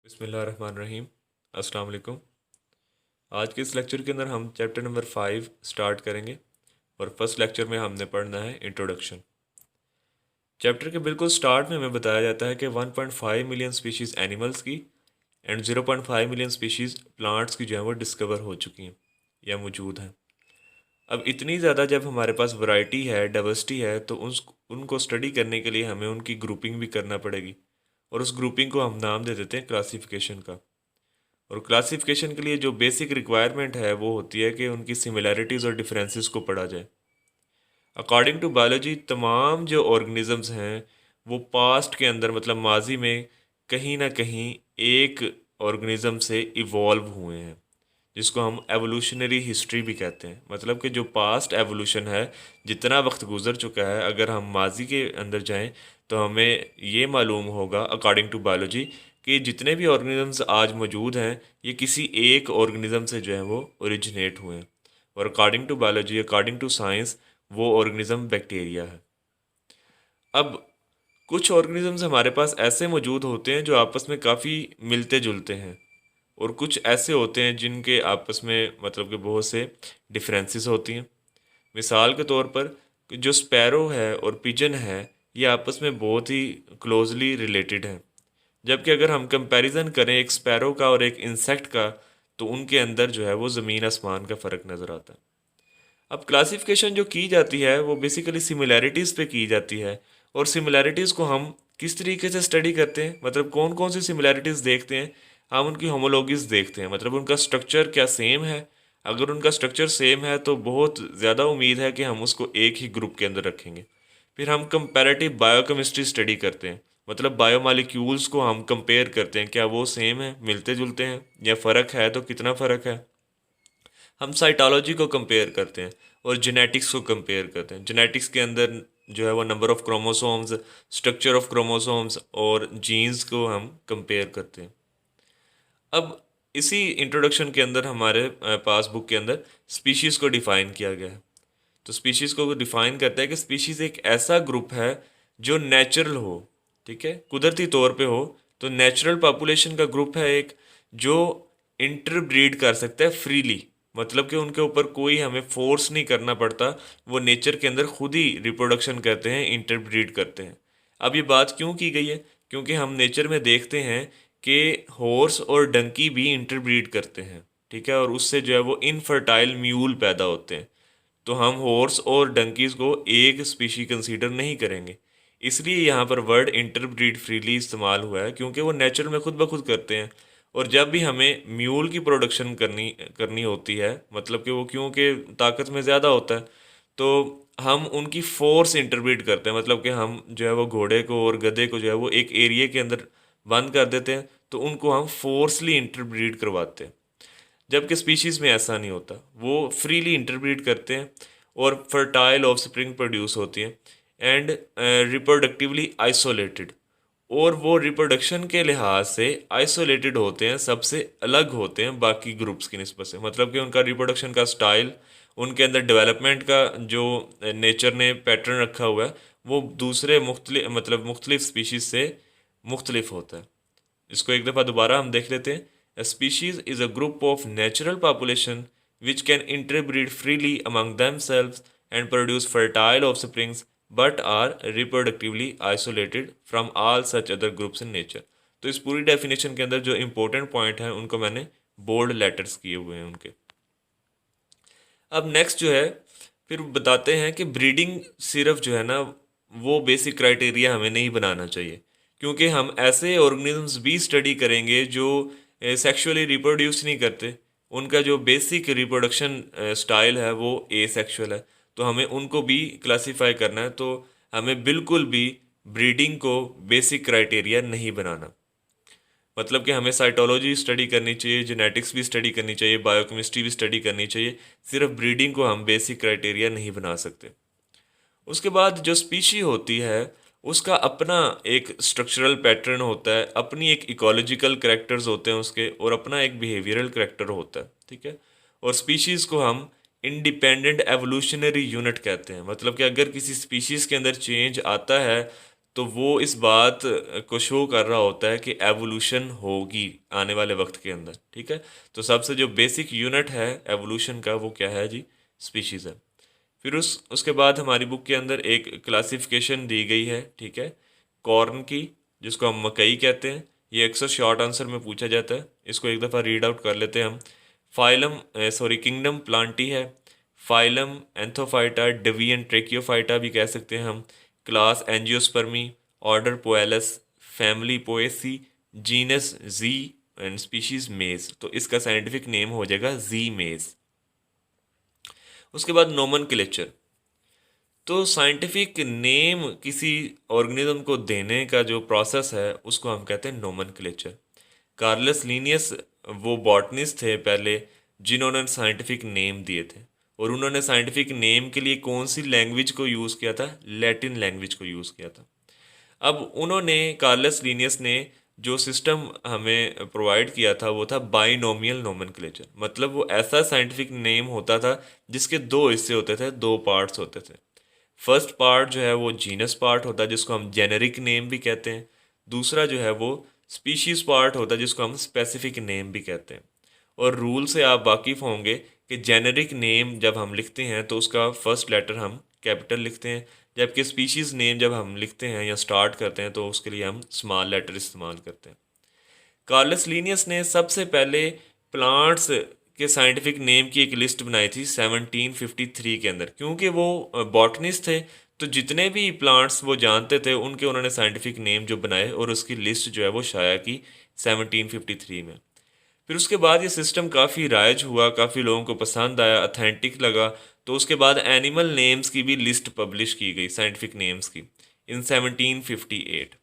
बिस्मिल्लाहिर्रहमानिर्रहीम। अस्सलाम वालेकुम। आज के इस लेक्चर के अंदर हम चैप्टर नंबर 5 स्टार्ट करेंगे और फर्स्ट लेक्चर में हमने पढ़ना है इंट्रोडक्शन। चैप्टर के बिल्कुल स्टार्ट में हमें बताया जाता है कि 1.5 मिलियन स्पीशीज़ एनिमल्स की एंड 0.5 मिलियन स्पीशीज़ प्लांट्स की जो है वो डिस्कवर हो चुकी हैं या मौजूद हैं। अब इतनी ज़्यादा जब हमारे पास वैरायटी है, डाइवर्सिटी है, तो उनको स्टडी करने के लिए हमें उनकी ग्रुपिंग भी करना पड़ेगी और उस ग्रुपिंग को हम नाम दे देते हैं क्लासिफिकेशन का। और क्लासिफिकेशन के लिए जो बेसिक रिक्वायरमेंट है वो होती है कि उनकी सिमिलैरिटीज़ और डिफरेंसेस को पढ़ा जाए। अकॉर्डिंग टू बायोलॉजी तमाम जो ऑर्गेनिजम्स हैं वो पास्ट के अंदर मतलब माजी में कहीं ना कहीं एक ऑर्गेनिज्म से इवॉल्व हुए हैं, जिसको हम एवोल्यूशनरी हिस्ट्री भी कहते हैं। मतलब कि जो पास्ट एवोल्यूशन है, जितना वक्त गुजर चुका है, अगर हम माजी के अंदर जाएं तो हमें ये मालूम होगा अकॉर्डिंग टू बायोलॉजी कि जितने भी ऑर्गेनिजम्स आज मौजूद हैं ये किसी एक ऑर्गेनिज्म से जो है वो ओरिजिनेट हुए हैं। और according to biology, according to science, वो ऑर्गेनिज्म बैक्टीरिया है। अब कुछ ऑर्गेनिजम्स हमारे पास ऐसे मौजूद होते हैं जो आपस में काफ़ी मिलते जुलते हैं, और कुछ ऐसे होते हैं जिनके आपस में मतलब कि बहुत से डिफरेंसेस होती हैं। मिसाल के तौर पर जो स्पैरो है और पिजन है, ये आपस में बहुत ही क्लोजली रिलेटेड हैं। जबकि अगर हम कंपैरिजन करें एक स्पैरो का और एक इंसेक्ट का, तो उनके अंदर जो है वो ज़मीन आसमान का फ़र्क नज़र आता है। अब क्लासिफिकेशन जो की जाती है वो बेसिकली सिमिलैरिटीज़ पे की जाती है। और सिमिलैरिटीज़ को हम किस तरीके से स्टडी करते हैं, मतलब कौन कौन सी सिमिलैरिटीज़ देखते हैं, हम उनकी होमोलॉजीज़ देखते हैं, मतलब उनका स्ट्रक्चर क्या सेम है। अगर उनका स्ट्रक्चर सेम है तो बहुत ज़्यादा उम्मीद है कि हम उसको एक ही ग्रुप के अंदर रखेंगे। फिर हम कंपैरेटिव बायोकेमिस्ट्री स्टडी करते हैं, मतलब बायोमालिक्यूल्स को हम कंपेयर करते हैं, क्या वो सेम है, मिलते जुलते हैं, या फ़र्क है तो कितना फ़र्क है। हम साइटोलॉजी को कंपेयर करते हैं और जेनेटिक्स को कंपेयर करते हैं। जेनेटिक्स के अंदर जो है वो number of chromosomes, structure of chromosomes और जीन्स को हम कंपेयर करते हैं। अब इसी इंट्रोडक्शन के अंदर हमारे पास बुक के अंदर स्पीशीज़ को डिफ़ाइन किया गया है। तो स्पीशीज़ को डिफ़ाइन करता है कि स्पीशीज़ एक ऐसा ग्रुप है जो नेचुरल हो, ठीक है, कुदरती तौर पे हो। तो नेचुरल पॉपुलेशन का ग्रुप है एक, जो इंटरब्रीड कर सकता है फ्रीली, मतलब कि उनके ऊपर कोई हमें फोर्स नहीं करना पड़ता, वो नेचर के अंदर खुद ही रिप्रोडक्शन करते हैं, इंटरब्रीड करते हैं। अब ये बात क्यों की गई है, क्योंकि हम नेचर में देखते हैं कि हॉर्स और डंकी भी इंटरब्रीड करते हैं, ठीक है, और उससे जो है वो इनफर्टाइल म्यूल पैदा होते हैं। तो हम हॉर्स और डंकीज को एक स्पीशी कंसीडर नहीं करेंगे। इसलिए यहाँ पर वर्ड इंटरब्रीड फ्रीली इस्तेमाल हुआ है, क्योंकि वो नेचर में खुद ब खुद करते हैं। और जब भी हमें म्यूल की प्रोडक्शन करनी करनी होती है, मतलब कि वो क्योंकि ताकत में ज़्यादा होता है, तो हम उनकी फोर्स इंटरब्रीड करते हैं। मतलब कि हम जो है वो घोड़े को और गधे को जो है वो एक एरिया के अंदर बंद कर देते हैं, तो उनको हम फोर्सली इंटरब्रीड करवाते हैं। जबकि स्पीशीज़ में ऐसा नहीं होता, वो फ्रीली इंटरब्रीड करते हैं और फर्टाइल ऑफस्प्रिंग प्रोड्यूस होती है एंड रिप्रोडक्टिवली आइसोलेटेड। और वो रिप्रोडक्शन के लिहाज से आइसोलेटेड होते हैं, सबसे अलग होते हैं बाकी ग्रुप्स की निस्बत से। मतलब कि उनका रिप्रोडक्शन का स्टाइल, उनके अंदर डेवलपमेंट का जो नेचर ने पैटर्न रखा हुआ है, वो दूसरे मुख्तलिफ स्पीशीज़ से मुख्तलिफ होता है। इसको एक दफ़ा दोबारा हम देख लेते हैं। A species is a group of natural population which can interbreed freely among themselves and produce fertile offsprings but are reproductively isolated from all such other groups in nature। तो इस पूरी डेफिनेशन के अंदर जो इम्पोर्टेंट पॉइंट हैं उनको मैंने bold letters किए हुए हैं उनके। अब नेक्स्ट जो है, फिर बताते हैं कि ब्रीडिंग सिर्फ जो है ना, वो बेसिक क्राइटेरिया हमें नहीं बनाना चाहिए, क्योंकि हम ऐसे ऑर्गेनिजम्स भी स्टडी करेंगे जो सेक्सुअली रिप्रोड्यूस नहीं करते। उनका जो बेसिक रिप्रोडक्शन स्टाइल है वो ए सेक्सुअल है, तो हमें उनको भी क्लासीफाई करना है। तो हमें बिल्कुल भी ब्रीडिंग को बेसिक क्राइटेरिया नहीं बनाना। मतलब कि हमें साइटोलॉजी स्टडी करनी चाहिए, जेनेटिक्स भी स्टडी करनी चाहिए, बायोकेमिस्ट्री भी स्टडी करनी चाहिए। सिर्फ ब्रीडिंग को हम बेसिक क्राइटेरिया नहीं बना सकते। उसके बाद जो स्पीशी होती है उसका अपना एक स्ट्रक्चरल पैटर्न होता है, अपनी एक इकोलॉजिकल करेक्टर्स होते हैं उसके, और अपना एक बिहेवियरल करेक्टर होता है, ठीक है। और स्पीशीज़ को हम इंडिपेंडेंट एवोल्यूशनरी यूनिट कहते हैं। मतलब कि अगर किसी स्पीशीज़ के अंदर चेंज आता है तो वो इस बात को शो कर रहा होता है कि एवोल्यूशन होगी आने वाले वक्त के अंदर, ठीक है। तो सबसे जो बेसिक यूनिट है एवोल्यूशन का वो क्या है जी, स्पीशीज़ है। फिर उसके बाद हमारी बुक के अंदर एक क्लासिफिकेशन दी गई है, ठीक है, कॉर्न की, जिसको हम मकई कहते हैं। ये अक्सर शॉर्ट आंसर में पूछा जाता है, इसको एक दफ़ा रीड आउट कर लेते हैं हम। फाइलम किंगडम प्लांटी है, फाइलम एंथोफाइटा, डिवीजन ट्रेकियोफाइटा भी कह सकते हैं हम, class Angiospermae, order Poales, family Poaceae, genus Zea and species mays. तो इसका साइंटिफिक नेम हो जाएगा जी मेज। उसके बाद नोमेनक्लेचर। तो साइंटिफिक नेम किसी ऑर्गेनिज्म को देने का जो प्रोसेस है उसको हम कहते हैं नोमेनक्लेचर। कार्लस लीनियस वो बॉटनिस्ट थे पहले जिन्होंने साइंटिफिक नेम दिए थे, और उन्होंने साइंटिफिक नेम के लिए कौन सी लैंग्वेज को यूज़ किया था, लैटिन लैंग्वेज को यूज़ किया था। अब उन्होंने कार्लस लीनियस ने जो सिस्टम हमें प्रोवाइड किया था वो था बाइनोमियल नोमेनक्लेचर। मतलब वो ऐसा साइंटिफिक नेम होता था जिसके दो हिस्से होते थे, दो पार्ट्स होते थे। फर्स्ट पार्ट जो है वो जीनस पार्ट होता है जिसको हम जेनेरिक नेम भी कहते हैं। दूसरा जो है वो स्पीशीज पार्ट होता है जिसको हम स्पेसिफिक नेम भी कहते हैं। और रूल से आप वाकिफ़ होंगे कि जेनेरिक नेम जब हम लिखते हैं तो उसका फर्स्ट लेटर हम कैपिटल लिखते हैं, जबकि स्पीशीज़ नेम जब हम लिखते हैं या स्टार्ट करते हैं तो उसके लिए हम स्मॉल लेटर इस्तेमाल करते हैं। कार्लस लीनियस ने सबसे पहले प्लांट्स के साइंटिफिक नेम की एक लिस्ट बनाई थी 1753 के अंदर। क्योंकि वो बॉटनिस्ट थे तो जितने भी प्लांट्स वो जानते थे उनके उन्होंने साइंटिफिक नेम जो बनाए और उसकी लिस्ट जो है वो शाया की 1753 में। फिर उसके बाद ये सिस्टम काफ़ी राइज हुआ, काफ़ी लोगों को पसंद आया, अथेंटिक लगा। तो उसके बाद एनिमल नेम्स की भी लिस्ट पब्लिश की गई साइंटिफिक नेम्स की इन 1758।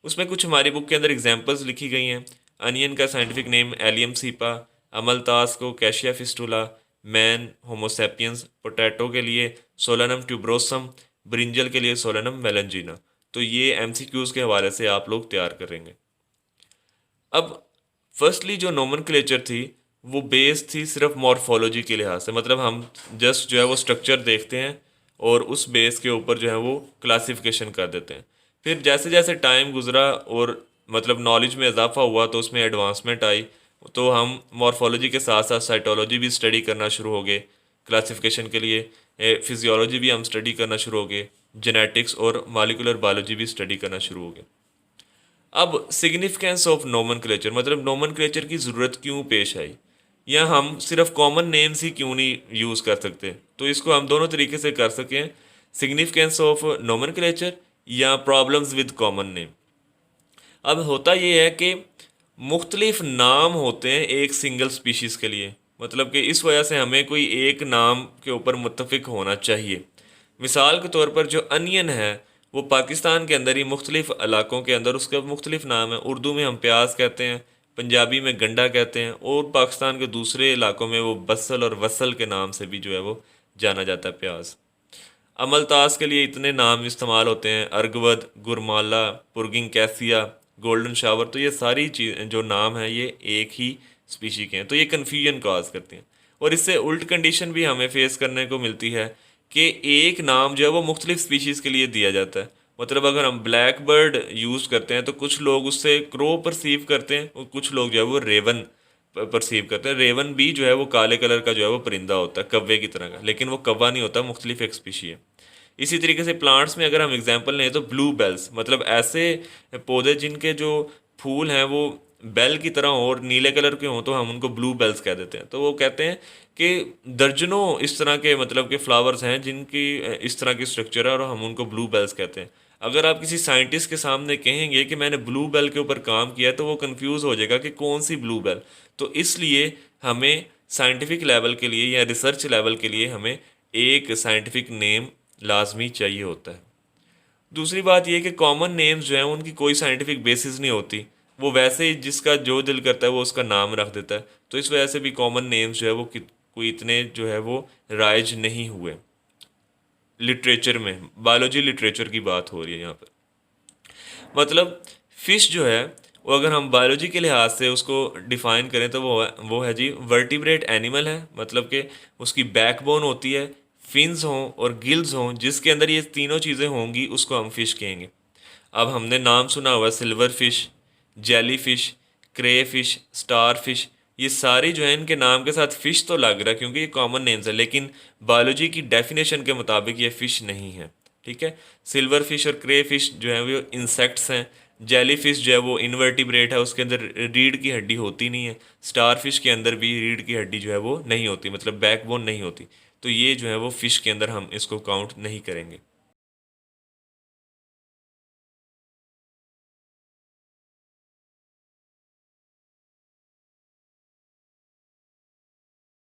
उसमें कुछ हमारी बुक के अंदर एग्जांपल्स लिखी गई हैं। अनियन का साइंटिफिक नेम एलियम सीपा, अमलतास को cassia fistula, man Homo sapiens, potato के लिए सोलेनम ट्यूब्रोसम, ब्रिंजल के लिए सोलेनम मेलंजीना। तो ये एमसीक्यूज़ के हवाले से आप लोग तैयार करेंगे। अब फर्स्टली जो नोमेनक्लेचर थी वो बेस थी सिर्फ मॉर्फोलॉजी के लिहाज से, मतलब हम जस्ट जो है वो स्ट्रक्चर देखते हैं और उस बेस के ऊपर जो है वो क्लासिफिकेशन कर देते हैं। फिर जैसे जैसे टाइम गुजरा और मतलब नॉलेज में इजाफा हुआ तो उसमें एडवांसमेंट आई, तो हम मॉर्फोलॉजी के साथ साथ साइटोलॉजी भी स्टडी करना शुरू हो गए क्लासिफिकेशन के लिए, फिजियोलॉजी भी हम स्टडी करना शुरू हो गए, जेनेटिक्स और मॉलिक्यूलर बायोलॉजी भी स्टडी करना शुरू हो गए। अब सिग्निफिकेंस ऑफ नोमेनक्लेचर, मतलब नोमेनक्लेचर की ज़रूरत क्यों पेश आई, या हम सिर्फ कॉमन नेम्स ही क्यों नहीं यूज़ कर सकते। तो इसको हम दोनों तरीके से कर सकें, सिग्निफिकेंस ऑफ नोमेनक्लेचर या प्रॉब्लम्स विद कॉमन नेम। अब होता ये है कि मुख्तलिफ नाम होते हैं एक सिंगल स्पीशीज़ के लिए, मतलब कि इस वजह से हमें कोई एक नाम के ऊपर मुत्तफिक होना चाहिए। मिसाल के तौर पर जो अनियन है वो पाकिस्तान के अंदर ही मुख्तलिफ इलाकों के अंदर उसका मुख्तलिफ नाम है। उर्दू में हम प्याज कहते हैं, पंजाबी में गंडा कहते हैं, और पाकिस्तान के दूसरे इलाकों में वो बसल और वसल के नाम से भी जो है वो जाना जाता है प्याज। अमलतास के लिए इतने नाम इस्तेमाल होते हैं, अर्गवद, गुरमाला, पुरगिंग कैसिया, गोल्डन शावर। तो ये सारी चीज़ जो नाम है ये एक ही स्पीशी के हैं, तो ये कन्फ्यूजन काज करते हैं। और इससे उल्ट कंडीशन भी हमें फेस करने को मिलती है कि एक नाम जो है वो मुख्तलिफ स्पीशीज़ के लिए दिया जाता है। मतलब अगर हम ब्लैक बर्ड यूज़ करते हैं तो कुछ लोग उससे क्रो परसीव करते हैं और कुछ लोग जो है वो रेवन परसीव करते हैं। रेवन भी जो है वो काले कलर का जो है वो परिंदा होता है, कव्वे की तरह का, लेकिन वो कव्वा नहीं होता, मुख्तलिफ एक स्पीशी है। इसी तरीके से प्लांट्स में अगर हम एग्जांपल लें तो ब्लू बेल्स, मतलब ऐसे पौधे जिनके जो फूल हैं वो बेल की तरह हो और नीले कलर के हों तो हम उनको ब्लू बेल्स कह देते हैं। तो वो कहते हैं कि दर्जनों इस तरह के मतलब के फ्लावर्स हैं जिनकी इस तरह की स्ट्रक्चर है और हम उनको ब्लू बेल्स कहते हैं। अगर आप किसी साइंटिस्ट के सामने कहेंगे कि मैंने ब्लू बेल के ऊपर काम किया है तो वो कंफ्यूज हो जाएगा कि कौन सी ब्लू बेल। तो इसलिए हमें साइंटिफिक लेवल के लिए या रिसर्च लेवल के लिए हमें एक साइंटिफिक नेम लाजमी चाहिए होता है। दूसरी बात यह कि कॉमन नेम्स जो हैं उनकी कोई साइंटिफिक बेसिस नहीं होती, वो वैसे ही जिसका जो दिल करता है वो उसका नाम रख देता है। तो इस वजह से भी कॉमन नेम्स जो है वो कोई इतने जो है वो राइज नहीं हुए। लिटरेचर में बायोलॉजी लिटरेचर की बात हो रही है यहाँ पर। मतलब फ़िश जो है वो अगर हम बायोलॉजी के लिहाज से उसको डिफ़ाइन करें तो वो है जी वर्टिब्रेट एनिमल है, मतलब कि उसकी बैकबोन होती है, फिन्स हों और गिल्स हों, जिसके अंदर ये तीनों चीज़ें होंगी उसको हम फ़िश कहेंगे। अब हमने नाम सुना हुआ सिल्वर फिश, जेली फिश, क्रे फिश, स्टार फिश, ये सारी जो है इनके नाम के साथ फ़िश तो लग रहा है क्योंकि ये कॉमन नेम्स है, लेकिन बायोलॉजी की डेफिनेशन के मुताबिक ये फ़िश नहीं है। ठीक है, सिल्वर फिश और क्रे फिश जो है वो इंसेक्ट्स हैं। जेली फिश जो है वो इनवर्टिब्रेट है, उसके अंदर रीढ़ की हड्डी होती नहीं है। स्टार फिश के अंदर भी रीढ़ की हड्डी जो है वो नहीं होती, मतलब बैकबोन नहीं होती। तो ये जो है वो फ़िश के अंदर हम इसको काउंट नहीं करेंगे।